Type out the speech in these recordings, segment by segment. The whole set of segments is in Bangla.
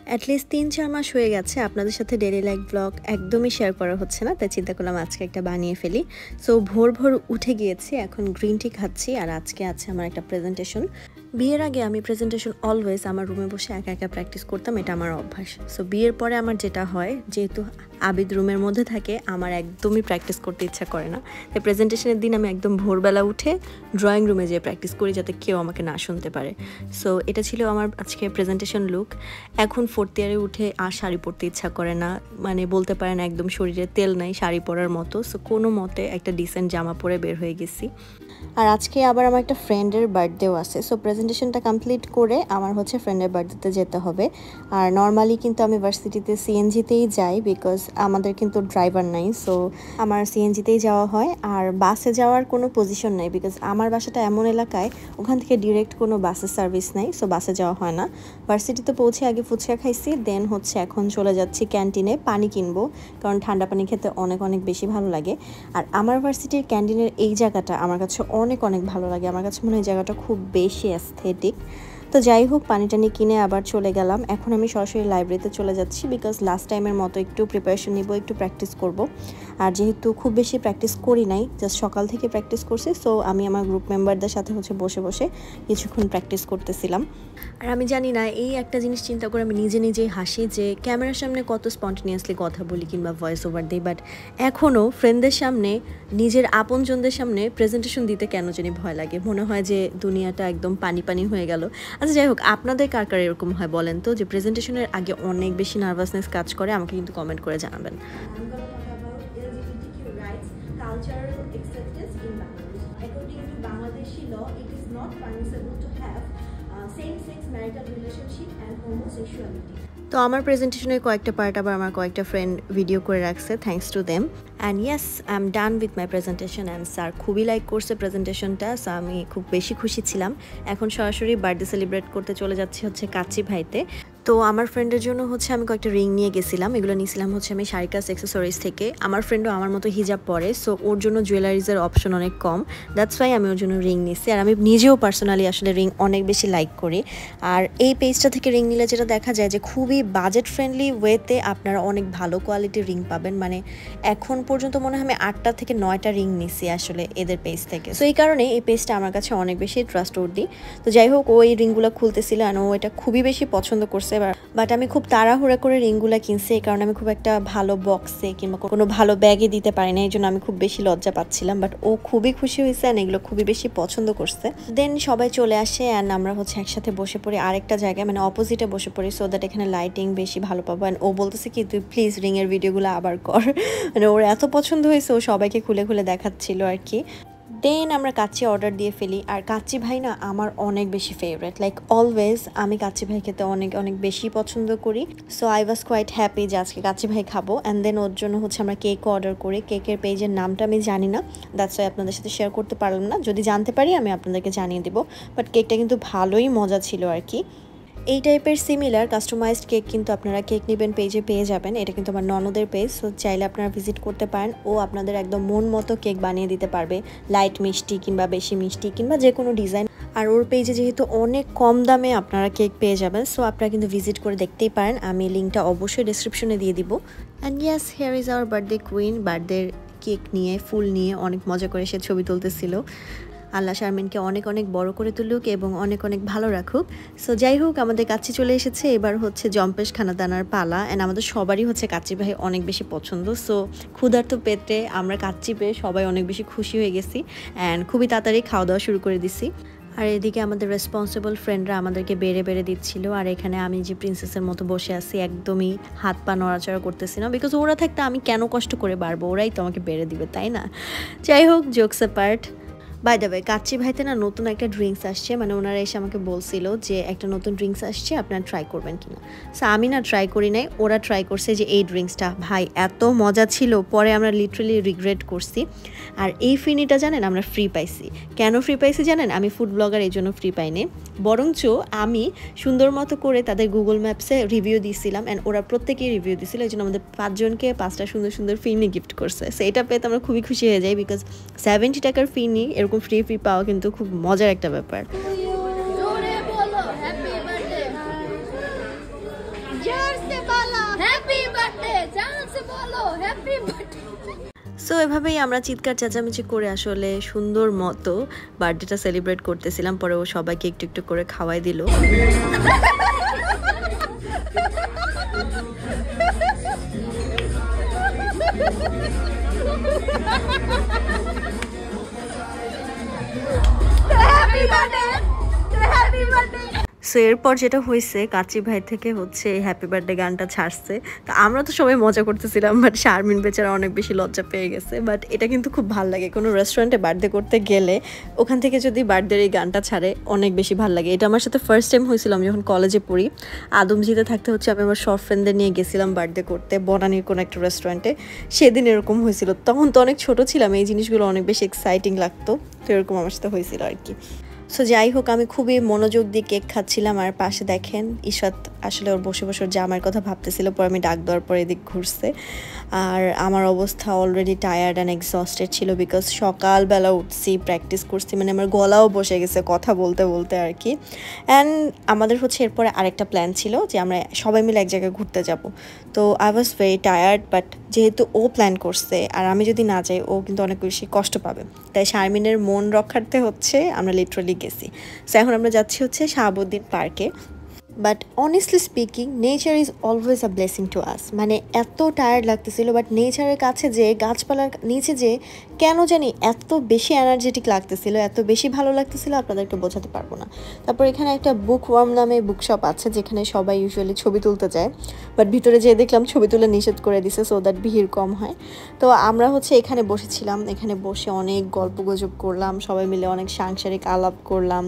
অ্যাটলিস্ট ৩-৪ মাস হয়ে গেছে আপনাদের সাথে ডেইলি লাইফ ব্লগ একদমই শেয়ার করা হচ্ছে না, তাই চিন্তা করলাম আজকে একটা বানিয়ে ফেলি। সো ভোর ভোর উঠে গিয়েছি, এখন গ্রিন টি খাচ্ছি আর আজকে আছে আমার একটা প্রেজেন্টেশন। বিয়ের আগে আমি প্রেজেন্টেশন অলওয়েজ আমার রুমে বসে একা একা প্র্যাকটিস করতাম, এটা আমার অভ্যাস। সো বিয়ের পরে আমার যেটা হয়, যেহেতু আবিদ রুমের মধ্যে থাকে, আমার একদমই প্র্যাকটিস করতে ইচ্ছা করে না। তাই প্রেজেন্টেশনের দিন আমি একদম ভোরবেলা উঠে ড্রয়িং রুমে যেয়ে প্র্যাকটিস করি, যাতে কেউ আমাকে না শুনতে পারে। সো এটা ছিল আমার আজকে প্রেজেন্টেশন লুক। এখন 4th ইয়ারে উঠে আর শাড়ি পরতে ইচ্ছা করে না, মানে বলতে পারেন একদম শরীরে তেল নাই শাড়ি পরার মতো। সো কোনো মতে একটা ডিসেন্ট জামা পরে বের হয়ে গেছি। আর আজকে আবার আমার একটা ফ্রেন্ডের বার্থডেও আছে। সো প্রেজেন্টেশনটা কমপ্লিট করে আমার হচ্ছে ফ্রেন্ডের বার্থডেতে যেতে হবে। আর নর্মালি কিন্তু আমি ভার্সিটিতে সিএনজিতেই যাই, বিকজ আমাদের কিন্তু ড্রাইভার নাই। সো আমার সিএনজিতেই যাওয়া হয়, আর বাসে যাওয়ার কোনো পজিশন নাই, বিকজ আমার বাসাটা এমন এলাকায় ওখান থেকে ডিরেক্ট কোনো বাসের সার্ভিস নাই। সো বাসে যাওয়া হয় না। ভার্সিটিতে পৌঁছে আগে ফুচকা খাইছি, দেন হচ্ছে এখন চলে যাচ্ছি ক্যান্টিনে পানি কিনবো, কারণ ঠান্ডা পানি খেতে অনেক অনেক বেশি ভালো লাগে। আর আমার ভার্সিটির ক্যান্টিনের এই জায়গাটা আমার কাছে অনেক অনেক ভালো লাগে। আমার কাছে মনে হয় জায়গাটা খুব বেশি অ্যাস্থেটিক। তো যাই হোক, পানি টানি কিনে আবার চলে গেলাম। এখন আমি সরাসরি লাইব্রেরিতে চলে যাচ্ছি, বিকজ লাস্ট টাইমের মতো একটু প্রিপারেশন নিব, একটু প্র্যাকটিস করব। আর যেহেতু খুব বেশি প্র্যাকটিস করি নাই, জাস্ট সকাল থেকে প্র্যাকটিস করছি, সো আমি আমার গ্রুপ মেম্বারদের সাথে হচ্ছে বসে বসে কিছুক্ষণ প্র্যাকটিস করতেছিলাম। আর আমি জানি না, এই একটা জিনিস চিন্তা করে আমি নিজে নিজেই হাসি যে ক্যামেরার সামনে কত স্পন্টেনিয়াসলি কথা বলি কিংবা ভয়েস ওভার দিই, বাট এখনও ফ্রেন্ডদের সামনে, নিজের আপনজনদের সামনে প্রেজেন্টেশন দিতে কেন জানি ভয় লাগে। মনে হয় যে দুনিয়াটা একদম পানি পানি হয়ে গেল। আচ্ছা যাই হোক, আপনাদের কার কার এরকম হয় বলেন তো, যে প্রেজেন্টেশনের আগে অনেক বেশি নার্ভাসনেস কাজ করে? আমাকে কিন্তু কমেন্ট করে জানাবেন। তো আমার প্রেজেন্টেশনের কয়েকটা পার্ট আবার আমার কয়েকটা ফ্রেন্ড ভিডিও করে রাখছে, thanks to them. And yes, I am done with my presentation and sir খুবই লাইক করছে প্রেজেন্টেশনটা। সো আমি খুব বেশি খুশি ছিলাম। এখন সরাসরি বার্থডে সেলিব্রেট করতে চলে যাচ্ছি হচ্ছে কাচ্চি ভাইতে। তো আমার ফ্রেন্ডের জন্য হচ্ছে আমি কয়েকটা রিং নিয়ে গেছিলাম। এগুলো নিয়েছিলাম হচ্ছে আমি শারিকাস অ্যাক্সেসরিজ থেকে। আমার ফ্রেন্ডও আমার মতো হিজাব পরে, সো ওর জন্য জুয়েলারিজের অপশন অনেক কম, দ্যাটস ওয়াই আমি ওর জন্য রিং নিয়েছি। আর আমি নিজেও পার্সোনালি আসলে রিং অনেক বেশি লাইক করি। আর এই পেজটা থেকে রিং নিলে যেটা দেখা যায় যে খুবই বাজেট ফ্রেন্ডলি ওয়েতে আপনারা অনেক ভালো কোয়ালিটির রিং পাবেন। মানে এখন পর্যন্ত মনে হয় আমি 8টা থেকে 9টা রিং নিছি আসলে এদের পেজ থেকে। সো এই কারণে এই পেজটা আমার কাছে অনেক বেশি ট্রাস্টওয়ার্দি। তো যাই হোক, ও এই রিংগুলো খুলতেছিল আর ও এটা খুবই বেশি পছন্দ করছে। বাট আমি খুব তাড়াহুড়া করে রিংগুলো কিনছি, এই কারণে আমি খুব একটা ভালো বক্সে কিংবা কোনো ভালো ব্যাগে দিতে পারি না, এই জন্য আমি খুব বেশি লজ্জা পাচ্ছিলাম। বাট ও খুবই খুশি হয়েছে অ্যান্ড এগুলো খুবই বেশি পছন্দ করছে। দেন সবাই চলে আসে অ্যান্ড আমরা হচ্ছে একসাথে বসে পড়ি আরেকটা জায়গায়, মানে অপোজিটে বসে পড়ি, সো দ্যাট এখানে লাইটিং বেশি ভালো পাবো। অ্যান্ড ও বলতেছে কি, তুই প্লিজ রিংয়ের ভিডিওগুলো আবার কর। মানে ওর এত পছন্দ হয়েছে, ও সবাইকে খুলে খুলে দেখাচ্ছিল আর কি। দেন আমরা কাচ্চি অর্ডার দিয়ে ফেলি। আর কাচ্চি ভাই না আমার অনেক বেশি ফেভারিট, লাইক অলওয়েজ আমি কাচ্চি ভাই খেতে অনেক অনেক বেশি পছন্দ করি। So I was quite happy যে আজকে কাচ্চি ভাই খাবো। অ্যান্ড দেন ওর জন্য হচ্ছে আমরা কেকও অর্ডার করি। কেকের পেজের নামটা আমি জানি না, দ্যাটস ওয়াই আপনাদের সাথে শেয়ার করতে পারলাম না। যদি জানতে পারি আমি আপনাদেরকে জানিয়ে দেবো। বাট কেকটা কিন্তু ভালোই মজা ছিল আর কি। এই টাইপের সিমিলার কাস্টমাইজড কেক কিন্তু আপনারা কেক নিবেন পেজে পেয়ে যাবেন। এটা কিন্তু আমার ননদের পেজ, সো চাইলে আপনারা ভিজিট করতে পারেন। ও আপনাদের একদম মন মতো কেক বানিয়ে দিতে পারবে, লাইট মিষ্টি কিংবা বেশি মিষ্টি কিংবা যে কোনো ডিজাইন। আর ওর পেজে যেহেতু অনেক কম দামে আপনারা কেক পেয়ে যাবেন, সো আপনারা কিন্তু ভিজিট করে দেখতেই পারেন। আমি লিঙ্কটা অবশ্যই ডেসক্রিপশনে দিয়ে দিব। And yes, here is our birthday queen. বার্থডের কেক নিয়ে, ফুল নিয়ে অনেক মজা করে সে ছবি তুলতেছিল। আল্লাহ শারমিনকে অনেক অনেক বড় করে তুলুক এবং অনেক অনেক ভালো রাখুক। সো যাই হোক, আমাদের কাচ্চি চলে এসেছে। এবার হচ্ছে জম্পেশ খানাদানার পালা। অ্যান্ড আমাদের সবারই হচ্ছে কাচ্চি ভাই অনেক বেশি পছন্দ। সো ক্ষুধার্ত পেটে আমরা কাচ্চি পেয়ে সবাই অনেক বেশি খুশি হয়ে গেছি অ্যান্ড খুবই তাড়াতাড়ি খাওয়া দাওয়া শুরু করে দিছি। আর এদিকে আমাদের রেসপন্সিবল ফ্রেন্ডরা আমাদেরকে বেড়ে বেড়ে দিচ্ছিল। আর এখানে আমি যে প্রিন্সেসের মতো বসে আছি, একদমই হাত পা নড়াচড়া করতেছি না, বিকজ ওরা থাকতে আমি কেন কষ্ট করে বাড়বো, ওরাই তো আমাকে বেড়ে দিবে, তাই না? যাই হোক, jokes apart. By the way, কাচ্চি ভাইতে না নতুন একটা ড্রিঙ্কস আসছে, মানে ওনারা এসে আমাকে বলছিল যে একটা নতুন ড্রিঙ্কস আসছে, আপনারা ট্রাই করবেন কিনা। সো আমি না ট্রাই করি নাই, ওরা ট্রাই করছে যে এই ড্রিঙ্কসটা ভাই এত মজা ছিল, পরে আমরা লিটারালি রিগ্রেট করছি। আর এই ফিনিটা জানেন আমরা ফ্রি পাইছি। কেন ফ্রি পাইছি জানেন? আমি ফুড ব্লগার, এই জন্য ফ্রি পাইনি, বরঞ্চ আমি সুন্দর মতো করে তাদের গুগল ম্যাপসে রিভিউ দিয়েছিলাম অ্যান্ড ওরা প্রত্যেকেই রিভিউ দিয়েছিল, এই জন্য আমাদের 5 জনকে 5টা সুন্দর সুন্দর ফিনি গিফট করছে। সো এটা পেতে আমরা খুবই খুশি হয়ে যাই, বিকজ 70 টাকার ফিনি এরকম ফ্রি পাওয়া কিন্তু খুব মজার একটা ব্যাপার। जोर से बोलो हैप्पी बर्थडे जान से बोलो हैप्पी बर्थडे সো এভাবেই আমরা চিৎকার চেঁচামেচি করে আসলে সুন্দর মতো বার্থডেটা সেলিব্রেট করতেছিলাম। পরে ও সবাইকে একটু একটু করে খাওয়াই দিল। Happy birthday happy birthday so এরপর যেটা হয়েছে, কাচি ভাই থেকে হচ্ছে হ্যাপি বার্থডে গানটা ছাড়ছে। তো আমরা তো সবাই মজা করতেছিলাম, বাট শারমিন বেচারা অনেক বেশি লজ্জা পেয়ে গেছে। বাট এটা কিন্তু খুব ভালো লাগে, কোনো রেস্টুরেন্টে বার্থডে করতে গেলে ওখান থেকে যদি বার্থডের এই গানটা ছাড়ে অনেক বেশি ভালো লাগে। এটা আমার সাথে ফার্স্ট টাইম হয়েছিল আমি যখন কলেজে পড়ি। আদমজিতে থাকতে হচ্ছে আমি আমার সব ফ্রেন্ডদের নিয়ে গেছিলাম বার্থডে করতে বনানীর কোনো একটা রেস্টুরেন্টে। সেদিন এরকম হয়েছিল, তখন তো অনেক ছোট ছিলাম, এই জিনিসগুলো অনেক বেশি এক্সাইটিং লাগতো। তো এরকম আমার সাথে হয়েছিল আর কি। সো যাই হোক, আমি খুবই মনোযোগ দিয়ে কেক খাচ্ছিলাম। আর পাশে দেখেন ইশরাত আসলে ওর বসে বসে জামার কথা ভাবতেছিল। পরে আমি ডাক দেওয়ার পরে এদিক ঘুরছে। আর আমার অবস্থা অলরেডি টায়ার্ড অ্যান্ড এক্সস্টেড ছিল, বিকজ সকালবেলা উঠছি, প্র্যাকটিস করছি, মানে আমার গলাও বসে গেছে কথা বলতে বলতে আর কি। অ্যান্ড আমাদের হচ্ছে এরপরে আরেকটা প্ল্যান ছিল যে আমরা সবাই মিলে এক জায়গায় ঘুরতে যাব। তো I was very tired, but যেহেতু ও প্ল্যান করছে আর আমি যদি না যাই ও কিন্তু অনেক বেশি কষ্ট পাবে, তাই শারমিনের মন রক্ষার্থে হচ্ছে আমরা লিটারালি গেছি। সো এখন আমরা যাচ্ছি হচ্ছে শাহাবুদ্দিন পার্কে। But honestly speaking nature is always a blessing to us. মানে এত টায়ার্ড লাগতেছিল, বাট নেচারের কাছে যে গাছপালার নিচে যে কেন জানি এত বেশি এনার্জেটিক লাগতেছিল, এত বেশি ভালো লাগতেছিল, আপনাদেরকে বোঝাতে পারবো না। তারপর এখানে একটা বুক ওয়ার্ম নামে বুকশপ আছে, যেখানে সবাই ইউজুয়ালি ছবি তুলতে যায়, বাট ভিতরে যেয়ে দেখলাম ছবি তুলে নিষেধ করে দিছে, সো দ্যাট ভিড় কম হয়। তো আমরা হচ্ছে এখানে বসেছিলাম, এখানে বসে অনেক গল্প গুজব করলাম, সবাই মিলে অনেক সাংসারিক আলাপ করলাম।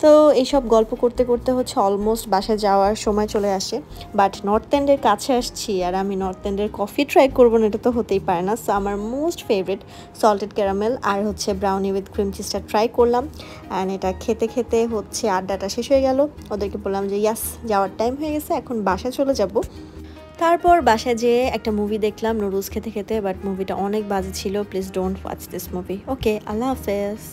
তো এইসব গল্প করতে করতে হচ্ছে অলমোস্ট বাসায় যাওয়ার সময় চলে আসে। বাট নর্থ এন্ডের কাছে আসছি আর আমি নর্থ এন্ডের কফি ট্রাই করবো না, এটা তো হতেই পারে না। সো আমার মোস্ট ফেভারিট সল্টেড ক্যারামেল আর হচ্ছে ব্রাউনি উইথ ক্রিম চিজটা ট্রাই করলাম। অ্যান্ড এটা খেতে খেতে হচ্ছে আড্ডাটা শেষ হয়ে গেল। ওদেরকে বললাম যে ইয়াস, যাওয়ার টাইম হয়ে গেছে, এখন বাসায় চলে যাব। তারপর বাসায় যেয়ে একটা মুভি দেখলাম নুডলস খেতে খেতে, বাট মুভিটা অনেক বাজে ছিল। Please don't watch this movie. Okay, আল্লাহ হাফেজ।